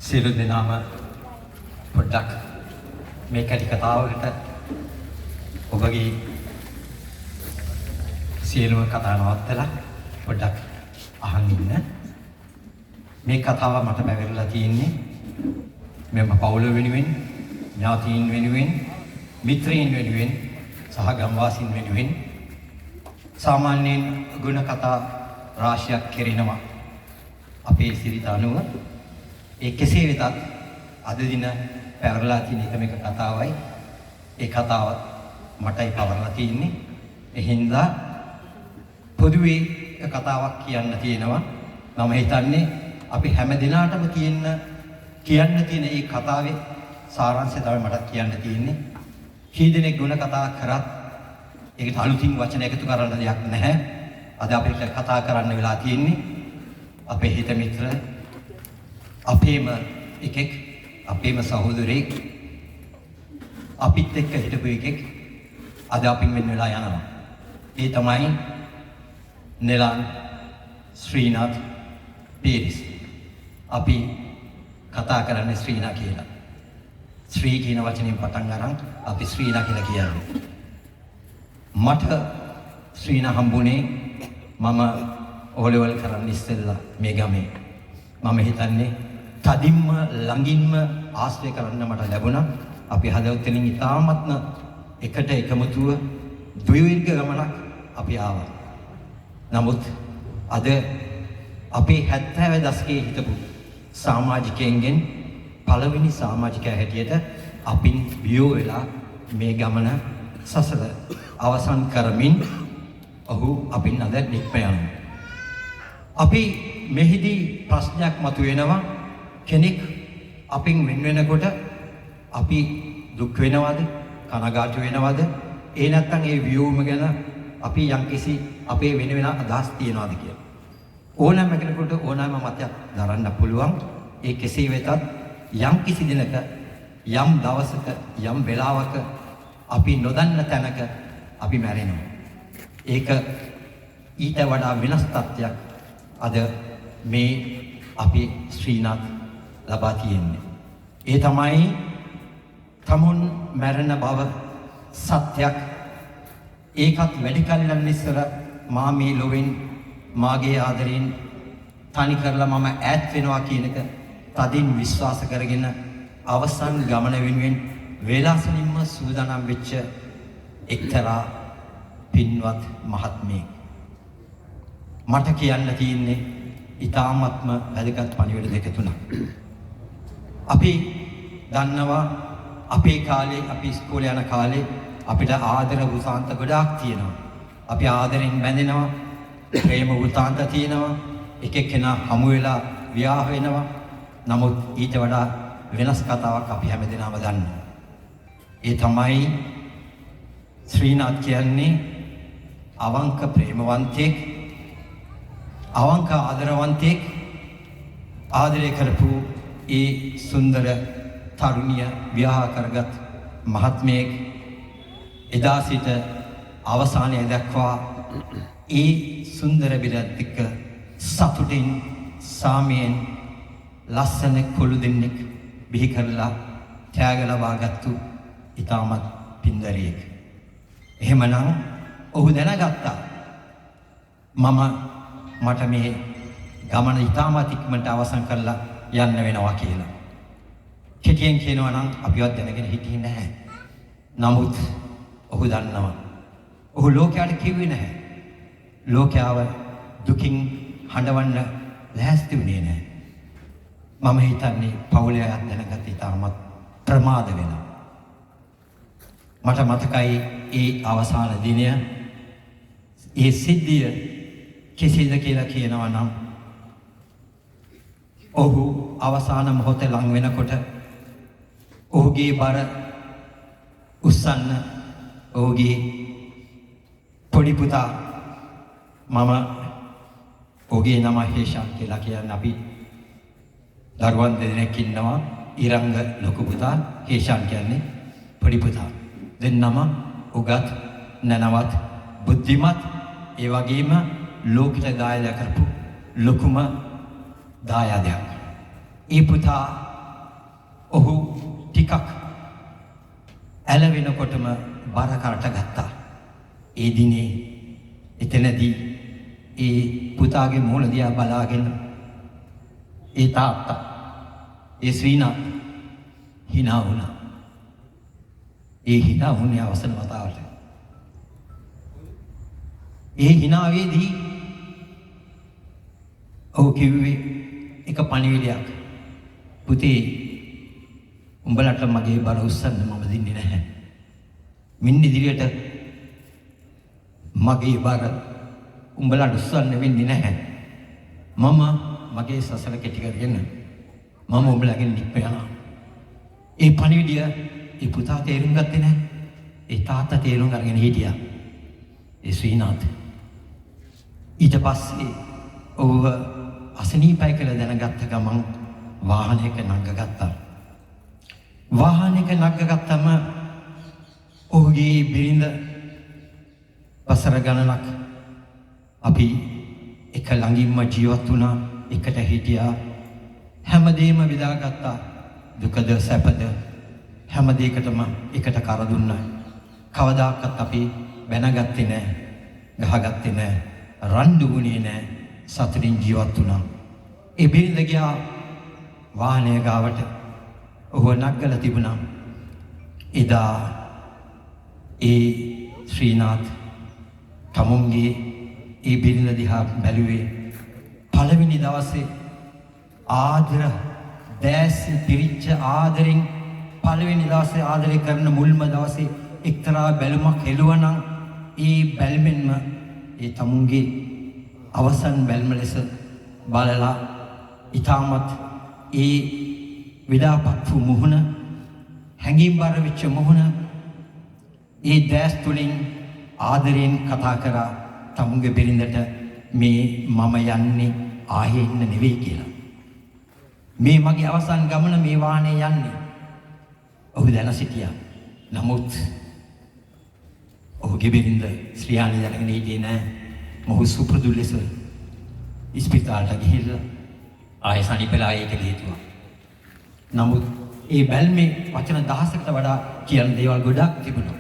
සියලු දෙනාම පොඩ්ඩක් මේ කටි කතාවකට ඔබගේ සියලුම කතා නවත්තලා පොඩ්ඩක් අහන් ඉන්න. මේ කතාව මට පැවරලා තියෙන්නේ මෙම පවුල වෙනුවෙන්, ඥාතීන් වෙනුවෙන්, මිත්‍රයින් වෙනුවෙන් සහ ගම්වාසීන් වෙනුවෙන්. සාමාන්‍යයෙන් ගුණ කතා රාශියක් කෙරෙනවා අපේ සිරිත අනුව. ඒ කෙසේ වෙතත් අද දින පැවරලා තියෙන එකම එක කතාවයි. ඒ කතාව මටයි පවරලා තියෙන්නේ. ඒ හින්දා පොදුවේ කතාවක් කියන්න තියෙනවා. මම හිතන්නේ අපි හැම දිනාටම කියන්න තියෙන ඒ කතාවේ සාරාංශය තමයි මට කියන්න තියෙන්නේ. කී දෙනෙක් ගුණ කතා කරත් ඒකට අලුතින් වචන එකතු කරන්න දෙයක් නැහැ. අද අපිට කතා කරන්න වෙලා තියෙන්නේ අපේ හිත මිත්‍ර, අපේම එකෙක්, අපේම සහෝදරයෙක්, අපිත් එක්ක හිටපු එකෙක් අද අපින් වෙන වෙලා යනවා. ඒ තමයි නෙලන් ශ්‍රීනාත් පීරිස්. අපි කතා කරන්නේ ශ්‍රීනා කියලා. ශ්‍රී කියන වචنين පටන් ගන්න අපි ශ්‍රීනා කියලා කියන්නේ. මට ශ්‍රීනා හම්බුනේ මම ඕලෙවල් කරන්න ඉස්සෙල්ලා මේ ගමේ. මම හිතන්නේ තදින්ම ළඟින්ම ආශ්‍රය කරන්න මට ලැබුණා. අපි හදවතින් ඉතාමත්ම එකට එකමුතුව දුර්විග ගමනක් අපි ආවා. නමුත් අද අපේ 70 දශකයේ හිටපු සමාජිකයන්ගෙන් පළවෙනි සමාජිකයා හැටියට අපින් වියෝ වෙලා මේ ගමන සසර අවසන් කරමින් ඔහු අපින් අද නික්ම යනවා. අපි මෙහිදී ප්‍රශ්නයක් මතුවෙනවා. කෙනෙක් අපින් වෙන වෙනකොට අපි දුක් වෙනවද, කනගාටු වෙනවද? ඒ නැත්නම් ඒ වියෝම ගැන අපි යම්කිසි අපේ වෙන වෙන අදහස් තියනවාද කියලා. ඕනෑම කෙනෙකුට ඕනෑම මතයක් දරන්න පුළුවන්. ඒ කෙසේ වෙතත් යම්කිසි දිනක, යම් දවසක, යම් වෙලාවක අපි නොදන්න තැනක අපි මැරෙනවා. ඒක ඊට වඩා වෙනස් තත්ත්වයක් අද මේ අපි ශ්‍රීනාත් ලබා තියෙන්නේ. ඒ තමයි තමුන් මැරෙන බව සත්‍යයක්. ඒකත් වැඩි කලින් ඉස්සර මා මේ ලොවෙන් මාගේ ආදරයෙන් තනි කරලා මම ඈත් වෙනවා කියන එක තදින් විශ්වාස කරගෙන අවසන් ගමන වෙනුවෙන් වේලාසනින්ම සූදානම් වෙච්ච එක්තරා පින්වත් මහත්මයෙක්. මට කියන්න තියෙන්නේ ඊ타ත්ම වැදගත් පණිවිඩ දෙක තුනක්. අපි දන්නවා අපේ කාලේ, අපි ඉස්කෝලේ යන කාලේ අපිට ආදර වෘතාන්ත ගොඩාක් තියෙනවා. අපි ආදරෙන් බැඳෙනවා, ප්‍රේම වෘතාන්ත තියෙනවා, එක එක්කෙනා හමු වෙලා විවාහ වෙනවා. නමුත් ඊට වඩා වෙනස් කතාවක් අපි හැමදෙනාම දන්නවා. ඒ තමයි ශ්‍රීනාත් කියන්නේ අවංක ප්‍රේමවන්තයෙක්, අවංක ආදරවන්තයෙක්, ආදරය කරපු ඒ සුන්දර තරුණිය විවාහ කරගත් මහත්මයෙක්. එදා සිට අවසානය දක්වා ඒ සුන්දර බිරත් එක්ක සතුටින් සාමයෙන් ලස්සන කොළු දෙන්නෙක් බිහි කරලා ත්‍යාග ලබාගත්තු ඉතාමත් පින්දරියෙක්. එහෙමනම් ඔහු දැනගත්තා මට මේ ගමන ඉතාමත් ඉක්මනට අවසන් කරලා යන්න වෙනවා කියලා. කෙටියෙන් කියනවා නම් අපිවත් දැනගෙන හිටියේ නැහැ. නමුත් ඔහු දන්නවා. ඔහු ලෝකයට කිව්වේ නැහැ. ලෝකයාව දුකින් හඬවන්න ලෑස්ති වුණේ නැහැ. මම හිතන්නේ පවුලේ අයත් දැනගත්ත ඉතාමත් ප්‍රමාද වෙනවා. මට මතකයි ඒ අවසාන දිනය. ඒ සිද්ධිය කෙසේද කියලා කියනවා නම් ඔහු අවසාන මොහොතේ ලං වෙනකොට ඔහුගේ බර උස්සන්න ඔහුගේ පොඩි පුතා, මම ඔහුගේ නම හේෂාන් කියලා කියන්නේ අපි දරුවන් දෙදෙනෙක් ඉන්නවා. ඊරංග ලොකු පුතා, හේෂාන් කියන්නේ පොඩි පුතා. දෙන්නම උගත්, නැනවත්, බුද්ධිමත්, ඒ වගේම ලෝකෙට දායද කරපු ලොකුම දායාදයක්. ඒ පුතා ඔහු ටිකක් ඇලවෙනකොටම බර කරට ගත්තා. ඒ දිනේ එතනදී ඒ පුතාගේ මුහුණ දිහා බලාගෙන ඒ තාත්තා ඒ ශ්‍රීනාත් hina වුණා. ඒ hina වුණේ අවසන් වතාවට. ඒ hinaවේදී ඔහු කිව්වේ එක පණිවිඩයක්. පුතේ උඹලට මගේ බර උස්සන්න මම දෙන්නේ නැහැ. මින් ඉදිරියට මගේ බර උඹලට උස්සන්න වෙන්නේ නැහැ. මම මගේ සසල කෙටි කරගෙන මම උඹලගෙන් නික්ම යනවා. ඒ පණිවිඩය ඒ පුතා තේරුම් ගත්තේ නැහැ. ඒ තාත්තා තේරුම් අරගෙන හිටියා. ඒ ශ්‍රීනාත් ඊට පස්සේ ඔහුව අසනීපයි කියලා දැනගත්ත ගමන් වාහනයක නංගගත්තා. වාහනයක නංගගත්තම ඔහුගේ බිරිඳ වසර ගණනක් අපි එක ළඟින්ම ජීවත් වුණා. එකට හිටියා. හැමදේම විදාගත්තා. දුකද සැපද හැම දෙයකටම එකට කර දුන්නා. කවදාකවත් අපි බැනගත්තේ නැහැ. ගහගත්තේ නැහැ. රණ්ඩු වුණේ නැහැ. සතුටින් ජීවත් වුණා. ඒ බිරිඳ ගියා වාහනය ගාවට. ඔහුව නග්ගලා තිබුණා. එදා ඒ ශ්‍රීනාත් තමුන්ගේ ඒ බිරිඳ දිහා බැලුවේ පළවෙනි දවසේ ආදර දැස් පිරිච්ච ආදරෙන් පළවෙනි දවසේ ආදරය කරන මුල්ම දවසේ එක්තරා බැලුමක් හෙළුවනම් ඒ බැල්මෙන්ම ඒ තමුන්ගේ අවසන් බැල්ම ලෙස බලලා ඊටමත් ඒ විඩාපත් වූ මුහුණ හැඟීම්බර වෙච්ච මුහුණ ඒ දැස් තුලින් ආදරයෙන් කතා කරා තමුන්ගේ බිරිඳට මේ මම යන්නේ ආයේ ඉන්න නෙවෙයි කියලා. මේ මගේ අවසන් ගමන මේ වාහනේ යන්නේ. ඔහු දැන සිටියා. නමුත් ඔහුගේ බිරිඳ ශ්‍රියානි දැනගෙන හිටියේ නෑ. මොහු සුපුරුදු ලෙස ඉස්පිතාලට ගිහිල්ලා ආයෙ සනීපලා ඒකට හිතුවා. නමුත් ඒ බැල්මේ වචන 1000කට වඩා කියන දේවල් ගොඩක් තිබුණා.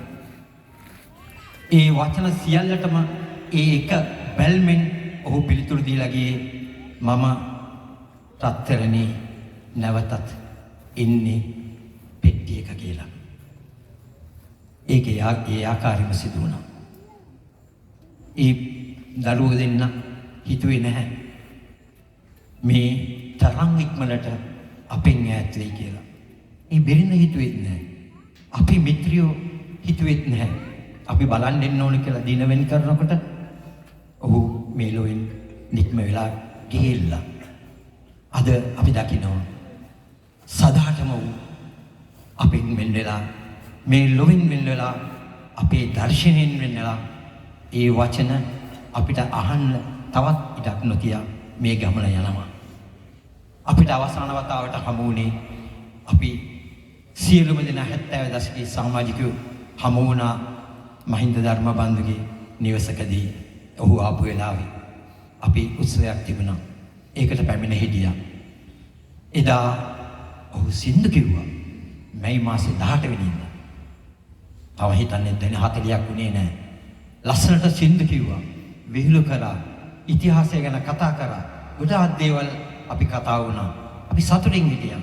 ඒ වචන සියල්ලටම ඒ එක බැල්මෙන් ඔහු පිළිතුරු දීලා ගියේ මම රත්තරනේ නැවතත් ඉන්නේ පෙට්ටියක කියලා. ඒක ඒ ආකාරයෙන්ම සිදු වුණා. ඒ දරුවෝ දෙන්න හිතුවේ නැහැ මේ තරම් ඉක්මනට අපෙන් ඈත් වෙයි කියලා. ඒ බිරිඳ හිතුවෙත් නැහැ. අපි මිත්‍රයෝ හිතුවෙත් නැහැ. අපි බලන් ඉන්න ඕන කියලා දින වෙන් කරනකොට ඔහු මේ ලෝකෙන් නික්ම වෙලා ගිහිල්ලා. අද අපි දකිනවා සදාටම වූ අපෙන් වෙන් වෙලා මේ ලෝකෙන් වෙන් වෙලා අපේ දර්ශනයෙන් වෙන් වෙලා ඒ වචන අපිට අහන්න තවත් ඉඩක් නොතියා මේ ගමන යනවා. අපිට අවසාන වතාවට හමු වුණේ අපි සියලුම දෙනා 70 දශකයේ සමාජිකයෝ හමු වුණා මහින්ද ධර්මබන්දුගේ නිවසකදී. ඔහු ආපු වෙලාවේ අපි උත්සවයක් තිබුණා. ඒකට පැමිණ හිටියා. එදා ඔහු සින්දු කිව්වා මැයි මාසේ 18 වෙනිදා. තව හිතන්නේ දැන් 40ක් වුණේ නැහැ. ලස්සනට සින්දු කිව්වා. විහිළු කරා. ඉතිහාසය ගැන කතා කරා. ගොඩාක් දේවල් අපි කතා වුණා. අපි සතුටින් හිටියා.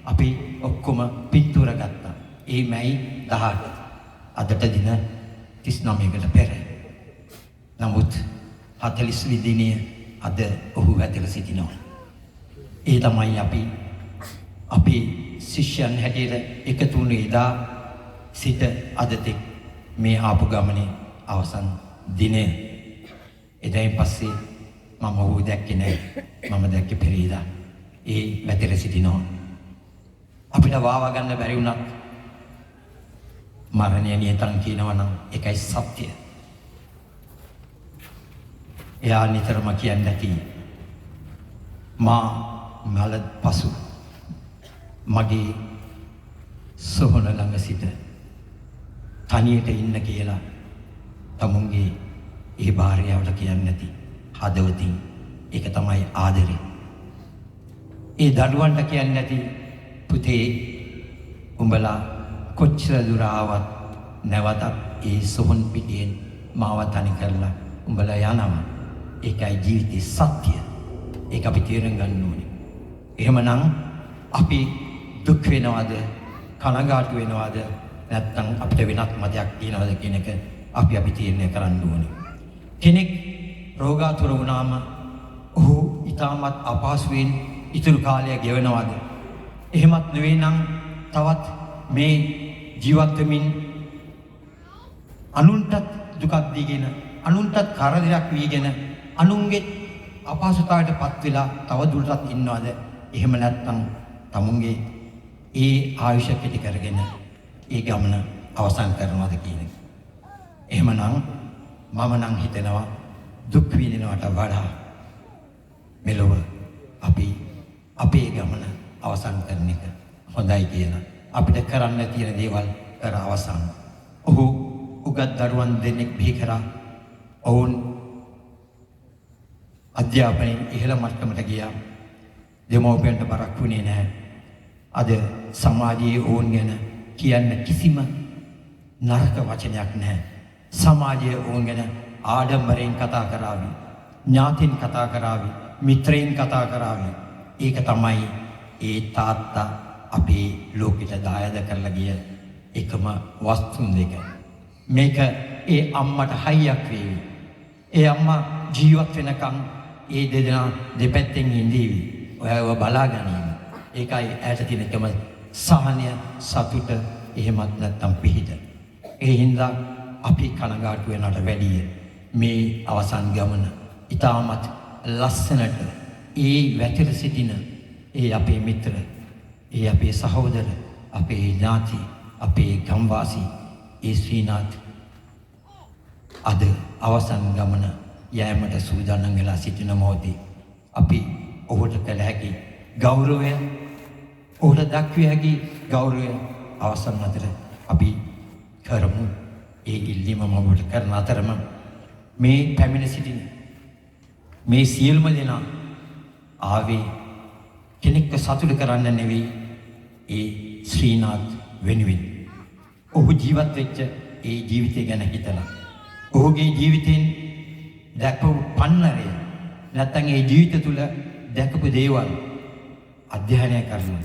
අපි ඔක්කොම පින්තූර ගත්තා. ඒ මැයි 18 අදට දින 39කට පෙර. නමුත් 40 වෙනි දිනය අද ඔහු වැදලා සිටිනවා. ඒ තමයි අපි ශිෂ්‍යයන් හැටියට එකතු වුණේ එදා සිට අද තෙක් මේ ආපු ගමනේ අවසන් දිනය. එදායින් පස්සේ මම ඔහු දැක්කේ නැහැ. මම දැක්කේ පෙරේදා. ඒ වැදලා සිටිනවා. අපිට වාව ගන්න බැරි වුණත් මරණය නියතන් කියනවා නම් ඒකයි සත්‍ය. එයා නිතරම කියන්නේ නැති මා මල පසු මගේ සොහොන ළඟ සිට තනියට ඉන්න කියලා තමුන්ගේ ඒ භාර්යාවට කියන්නේ නැති හදවතින් ඒක තමයි ආදරේ. ඒ දරුවන්ට කියන්නේ නැති පුතේ උඹලා කොච්චර දුර ආවත් නැවතත් ඒ සොහොන් පිටියෙන් මාව තනි කරලා උඹලා යනවා. ඒකයි ජීවිතේ සත්‍ය. ඒක අපි තේරුම් ගන්න ඕනේ. එහෙමනම් අපි දුක් වෙනවද, කනගාටු වෙනවද, නැත්නම් අපිට වෙනත් මතයක් තියනවද කියන එක අපි තීරණය කරන්න ඕනේ. කෙනෙක් රෝගාතුර වුණාම ඔහු ඊටමත් අපහසුවෙන් ඉතුරු කාලය ගෙවනවද? එහෙමත් නෙවෙයි නම් තවත් මේ ජීවත් වෙමින් අනුන්ටත් දුකක් දීගෙන, අනුන්ටත් කරදරයක් වීගෙන, අනුන්ගේ අපහසුතාවයටපත් වෙලා තව දුරටත් ඉන්නවද? එහෙම නැත්නම් තමුන්ගේ ඒ ආයුෂ කෙටි කරගෙන ඒ ගමන අවසන් කරනවද කියන එක. එහෙමනම් මම නම් හිතනවා දුක් විඳිනවට වඩා මෙලොව අපි අපේ ගමන අවසන් කරන එක හොඳයි කියලා. අපිට කරන්න තියෙන දේවල් කර අවසන්. ඔහු උගත් දරුවන් දෙන්නෙක් බිහි කරා. ඔවුන් අධ්‍යාපනයෙන් ඉහළ මට්ටමට ගියා. දෙමව්පියන්ට බරක් වුණේ නැහැ. අද සමාජයේ ඔවුන් ගැන කියන්න කිසිම නරක වචනයක් නැහැ. සමාජයේ ඔවුන් ගැන ආඩම්බරයෙන් කතා කරાવી, ඥාතින් කතා කරાવી, මිත්‍රයින් කතා කරાવી. ඒක තමයි ඒ තාත්තා අපේ ලෝකෙට දායද කරලා ගිය එකම වස්තුන් දෙක. මේක ඒ අම්මට හයියක් වේවි. ඒ අම්මා ජීවත් වෙනකන් ඒ දෙදෙනා දෙපැත්තෙන් ඉඳීවි. ඔයව බලා ගැනීම. ඒකයි ඈත තියෙන එකම සහනය, සතුට, එහෙමත් නැත්නම් පිහිට. ඒ හින්දා අපි කනගාටු වෙනවට වැඩිය මේ අවසන් ගමන ඊටමත් ලස්සනට ඒ වැතිර සිටින ඒ අපේ මිත්‍ර, ඒ අපේ සහෝදර, අපේ ඥාති, අපේ ගම්වාසී ඒ ශ්‍රීනාත් අද අවසන් ගමන යෑමට සූදානම් වෙලා සිටින මොහොතේ අපි ඔහුට කළ හැකි ගෞරවය, ඔහුට දක්විය හැකි ගෞරවය අවසන් අතර අපි කරමු. ඒ ඉල්ලීම මම ඔබට කරන අතරම මේ පැමිණ සිටින මේ සියලුම දෙනා ආවේ කෙනෙක්ව සතුටු කරන්න නෙවෙයි, ඒ ශ්‍රීනාත් වෙනුවෙන්. ඔහු ජීවත් වෙච්ච ඒ ජීවිතය ගැන හිතලා, ඔහුගේ ජීවිතෙන් දැකපු පන්නරය නැත්නම් ඒ ජීවිත තුළ දැකපු දේවල් අධ්‍යයනය කරලා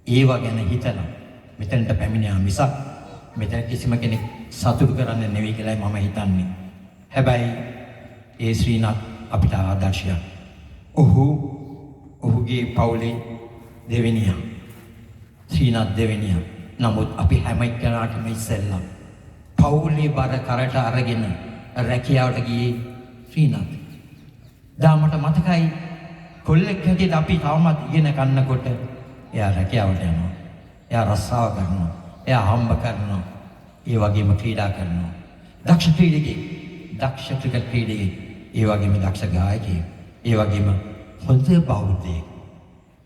ඒවා ගැන හිතලා මෙතනට පැමිණියා මිසක් මෙතන කිසිම කෙනෙක් සතුටු කරන්න නෙවෙයි කියලායි මම හිතන්නේ. හැබැයි ඒ ශ්‍රීනාත් අපිට ආදර්ශයක්. ඔහුගේ පවුලේ දෙවෙනියා, ශ්‍රීනාත් දෙවෙනියා. නමුත් අපි හැම එක්කෙනාටම ඉස්සෙල්ලා පවුලේ බර කරට අරගෙන රැකියාවට ගියේ ශ්‍රීනාත්. දාමට මතකයි කොල්ලෙක් හැටියට අපි තවමත් ඉගෙන ගන්නකොට එයා රැකියාවට යනවා. එයා රස්සාව කරනවා. එයා හම්බ කරනවා. ඒ වගේම ක්‍රීඩා කරනවා. දක්ෂ ක්‍රීඩකයෙක්, දක්ෂ ක්‍රිකට් ක්‍රීඩකයෙක්, ඒ වගේම දක්ෂ ගායකයෙක්, ඒ වගේම හොඳ බෞද්ධයෙක්.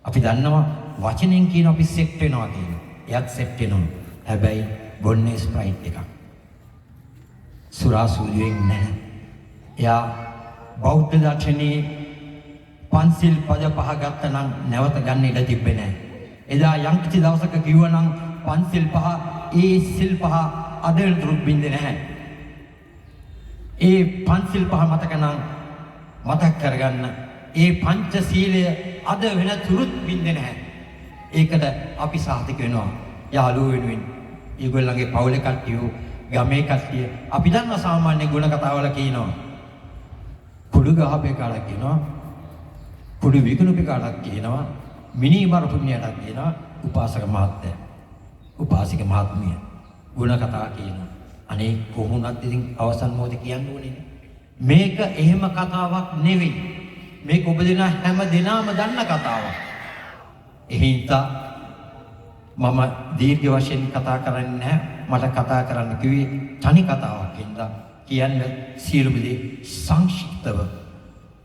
අපි දන්නවා වචනෙන් කියන අපි සෙට් වෙනවා කියලා. එයාත් සෙට් වෙනවා. හැබැයි බොන්නේ ස්ප්‍රයිට් එකක්. සුරා සූදියෙන් නැහැ. එයා බෞද්ධ දර්ශනයේ පන්සිල් පද පහ ගත්ත නම් නැවත ගන්න ඉඩ තිබ්බේ නැහැ. එදා යම් කිසි දවසක කිව්වනම් පන්සිල් පහ, ඒ සිල් පහ අද වෙනතුරුත් බින්දේ නැහැ. ඒ පන්සිල් පහ මතක නම් මතක් කරගන්න. ඒ පංචශීලය අද වෙනතුරුත් බින්දේ නැහැ. ඒකට අපි සාධක වෙනවා. යාළුවෝ වෙනුවෙන්, ඒගොල්ලන්ගේ පවුලේ කට්ටිය, ගමේ කට්ටිය. අපි දන්න සාමාන්‍ය ගුණ කතාවල කියනවා. කුඩු ගහපේ කාලක් කියනවා. කුඩු විකුණුපේ කාලක් කියනවා. මිනී මරපුණියටක් කියනවා. උපාසක මහත්තයා, උපාසික මහත්මිය ගුණ කතා කියනවා. අනේ කොහොමවත් ඉතින් අවසන් මොහොතේ කියන්න ඕනේ. මේක එහෙම කතාවක් නෙවෙයි. මේක ඔබ දෙනා හැම දෙනාම දන්න කතාවක්. එහින්දා මම දීර්ඝ වශයෙන් කතා කරන්නේ නැහැ. මට කතා කරන්න කිව්වේ තනි කතාවක් හින්දා කියන්න සියලුම දේ සංක්ෂිප්තව,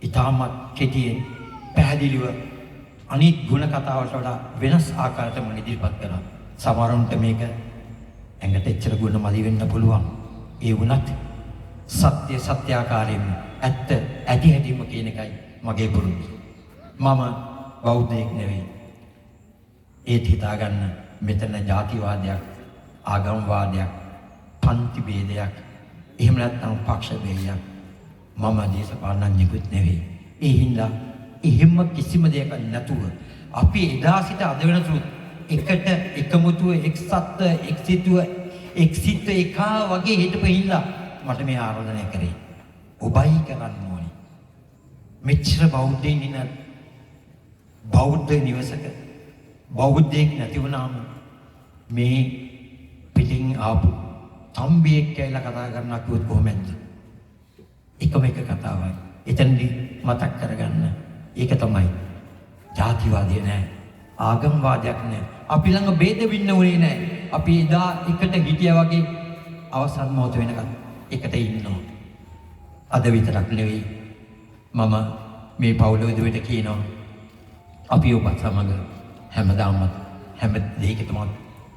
ඊටමත් කෙටියෙන්, පැහැදිලිව අනිත් ගුණ කතාවට වඩා වෙනස් ආකාරයකට මම ඉදිරිපත් කරා. සමහරුන්ට මේක ඇඟට එච්චර ගුණ මදි වෙන්න පුළුවන්. ඒ වුණත් සත්‍ය සත්‍යාකාරයෙන්ම, ඇත්ත ඇති හැටිම කියන එකයි මගේ පුරුදු. මම බෞද්ධයෙක් නෙවෙයි. ඒත් හිතා ගන්න මෙතන ජාතිවාදයක්, ආගම්වාදයක්, පන්ති ભેදයක්, එහෙම නැත්නම් පක්ෂ ભેදයක් මම දේශපාලනඥයෙකුත් නෙවෙයි. ඒ හින්දා එහෙම කිසිම දෙයක් නැතුව අපි එදා සිට අද වෙනතුත් එකට එකමුතුව එක්සත්ව එක්සිතුව එක්සිත එකා වගේ හිටපු හින්දා මට මේ ආරාධනය කරේ. ඔබයි කරන්න ඕනේ. මෙච්චර බෞද්ධයින් ඉන්න බෞද්ධ නිවසක බෞද්ධයෙක් නැති වුණාම මේ පිටින් ආපු තම්බියෙක් කියලා කතා කරනවා කිව්වොත් කොහොමද? එකම එක කතාවයි. එතනදී මතක් කරගන්න. ඒක තමයි ජාතිවාදී නෑ, ආගම්වාදයක් නෑ. අපි ළඟ ભેද බින්න උනේ නෑ. අපි එදා එකට හිටියා වගේ අවසන් මොහොත වෙනකන් එකට ඉන්නවා. අද විතරක් නෙවෙයි මම මේ පවුල උදවිට කියනවා අපි ඔබත් සමග හැමදාම හැම දෙයකටම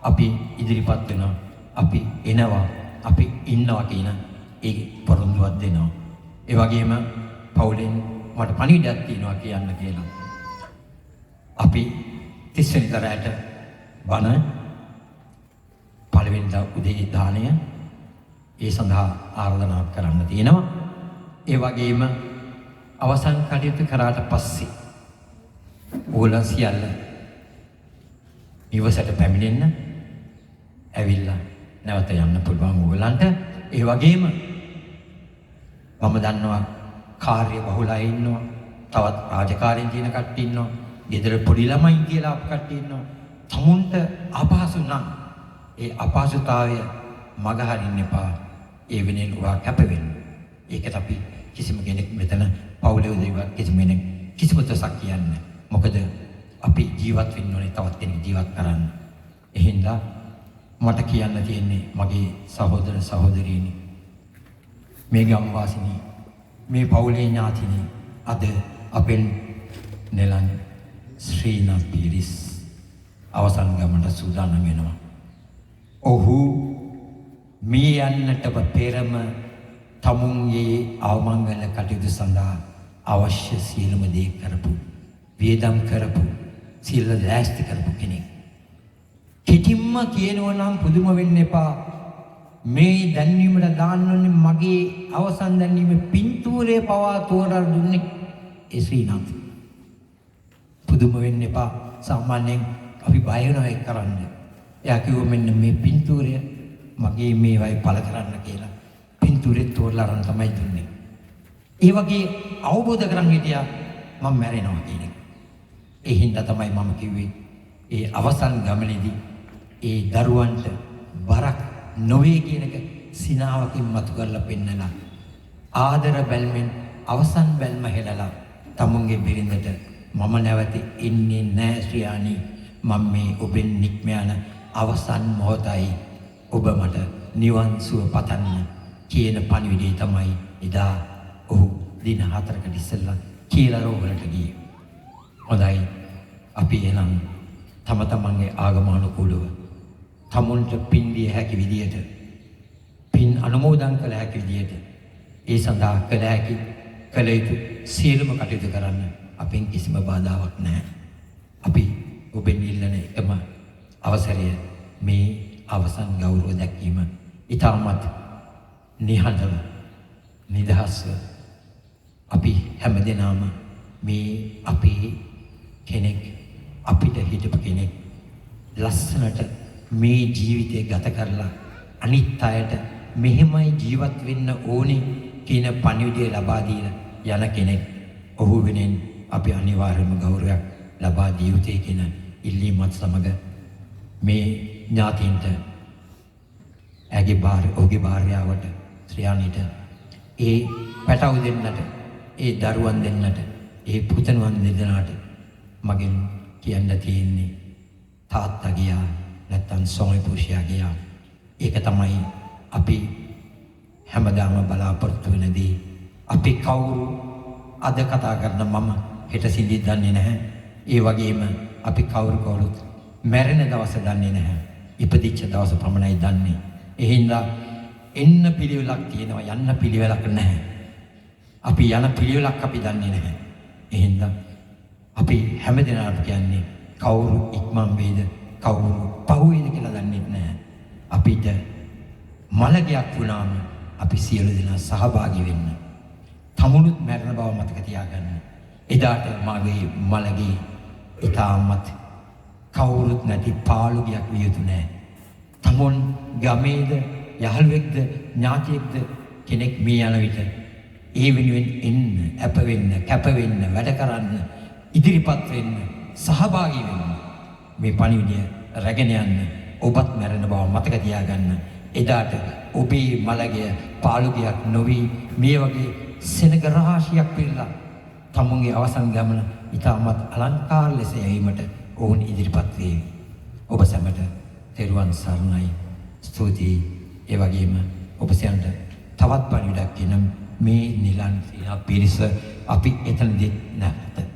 අපි ඉදිරිපත් වෙනවා. අපි එනවා, අපි ඉන්නවා කියන ඒ පොරොන්දුවක් දෙනවා. ඒ වගේම පවුලෙන් මට පණිවිඩයක් තියෙනවා කියන්න කියලා. අපි 30 වෙනිදාට බණ පළවෙනිදා උදේ දාණය ඒ සඳහා ආරාධනා කරන්න තියෙනවා. ඒ වගේම අවසන් කටයුතු කරාට පස්සේ ඕලා සියල්ල නිවසට පැමිණෙන්න ඇවිල්ලා නැවත යන්න පුළුවන් ඕගලන්ට. ඒ වගේම මම දන්නවා කාර්ය බහුලයි ඉන්නවා, තවත් රාජකාරීන් තියෙන කට්ටිය ඉන්නවා, ගෙදර පොඩි ළමයි කියලා කට්ටිය ඉන්නවා. තමුන්ට අපහසු නම් ඒ අපහසුතාවය මගහරින්න එපා. ඒ වෙනුවෙන් ඔයා කැප වෙන්න. ඒකට අපි කිසිම කෙනෙක් මෙතන පවුලේ උදේවත් කිසිම කෙනෙක් කිසිම තසක් කියන්නේ. මොකද අපි ජීවත් වෙන්න ඕනේ තවත් කෙනෙක් ජීවත් කරන්න. එහෙනම් මට කියන්න තියෙන්නේ මගේ සහෝදර සහෝදරීනි, මේ ගම්වාසිනී, මේ පවුලේ ඥාතිනි, අද අපෙන් නෙලන් ශ්‍රීනාත් පීරිස් අවසන් ගමනට සූදානම් වෙනවා. ඔහු මේ යන්නට පෙරම තමුන්ගේ අවමංගල කටයුතු සඳහා අවශ්‍ය සියලුම දේ කරපු, වියදම් කරපු, සියල්ල ලෑස්ති කරපු කෙනෙක්. කිටිම්ම කියනවා නම් පුදුම වෙන්න එපා. මේ දැන්වීමට දාන්න ඕනේ මගේ අවසන් දැන්වීමේ පින්තූරේ පවා තෝරලා දුන්නේ ඒ ශ්‍රීනාත්. පුදුම වෙන්න එපා. සාමාන්‍යයෙන් අපි බය වෙනවා ඒක කරන්න. එයා කිව්වා මෙන්න මේ පින්තූරය මගේ මේ වයි පළ කරන්න කියලා. පින්තූරේ තෝරලා අරන් තමයි දුන්නේ. ඒ වගේ අවබෝධ කරන් හිටියා මම මැරෙනවා කියන එක. ඒ හින්දා තමයි මම කිව්වේ ඒ අවසන් ගමනේදී ඒ දරුවන්ට බරක් නොවේ කියන එක සිනාවකින් මතු කරලා පෙන්නලා ආදර බැල්මෙන් අවසන් බැල්ම හෙළලා තමුන්ගේ බිරිඳට මම නැවත ඉන්නේ නැහැ ශ්‍රියානි, මම මේ ඔබෙන් නික්ම යන අවසන් මොහොතයි, ඔබ මට නිවන් සුව පතන්න කියන පණිවිඩය තමයි එදා ඔහු දින 4කට ඉස්සෙල්ලා කියලා රෝහලට ගියේ. හොඳයි, අපි එනම් තම තමන්ගේ ආගමනුකූලව තමුන්ට පින් දිය හැකි විදියට, පින් අනුමෝදන් කළ හැකි විදියට ඒ සඳහා කළ හැකි කළ යුතු සියලුම කටයුතු කරන්න අපෙන් කිසිම බාධාවක් නැහැ. අපි ඔබෙන් ඉල්ලන එකම අවසරය මේ අවසන් ගෞරව දැක්වීම ඉතාමත් නිහඬව නිදහස්ව අපි හැමදෙනාම මේ අපේ කෙනෙක්, අපිට හිටපු කෙනෙක් ලස්සනට මේ ජීවිතය ගත කරලා අනිත් අයට මෙහෙමයි ජීවත් වෙන්න ඕනේ කියන පණිවිඩය ලබා දීලා යන කෙනෙක්. ඔහු වෙනින් අපි අනිවාර්යයෙන්ම ගෞරවයක් ලබා දිය යුතුයි කියන ඉල්ලීමත් සමග මේ ඥාතීන්ට ඔහුගේ භාර්යාවට ශ්‍රියාණිට ඒ පැටව දෙන්නට, ඒ දරුවන් දෙන්නට, ඒ පුතණුවන් දෙදෙනාට මගෙන් කියන්න තියෙන්නේ තාත්තා ගියා නැත්තම් සොමයි පුරුෂයා ගියා. ඒක තමයි අපි හැමදාම බලාපොරොත්තු වෙනදී. අපි කවුරු අද කතා කරන මම හෙට සිද්ධි දන්නේ නැහැ. ඒ වගේම අපි කවුරුත් මැරෙන දවස දන්නේ නැහැ. ඉපදිච්ච දවස පමණයි දන්නේ. ඒ හින්දා එන්න පිළිවෙලක් තියෙනවා, යන්න පිළිවෙලක් නැහැ. අපි යන පිළිවෙලක් අපි දන්නේ නැහැ. ඒ හින්දා අපි හැමදෙනාට කියන්නේ කවුරු ඉක්මන් වේද, කවුරු පහුවේද කියලා දන්නේ නැහැ. අපිට මලගයක් වුණාම අපි සියලු දෙනා සහභාගී වෙන්න. තමුණුත් මැරෙන බව මතක තියාගන්න. එදාට මගේ මලගේ ඊටමත් කවුරුත් නැති පාළුගයක් විය යුතු නැහැ. තමුන් ගමේද යහළුවෙක්ද ඥාතියෙක්ද කෙනෙක් මේ යන විට ඒ වෙනුවෙන් එන්න, අප වෙන්න, කැප වෙන්න, වැඩ කරන්න, ඉදිරිපත් වෙන්න, සහභාගී වෙන්න. මේ පණිවිඩය රැගෙන යන්න ඔබත් මැරෙන බව මතක තියාගන්න. එදාට ඔබේ මලගය පාළුගයක් නොවි මේ වගේ සෙනග රාශියක් පිරලා තමුන්ගේ අවසන් ගමන ඉතාමත් අලංකාර ලෙස යැවීමට ඔවුන් ඉදිරිපත් වේ. ඔබ සැමට තෙරුවන් සරණයි. ස්තුතියි. ඒ වගේම ඔබ සැමට තවත් පණිවිඩයක් කියන මේ නිලන් පිරිස අපි එතනදී නැවත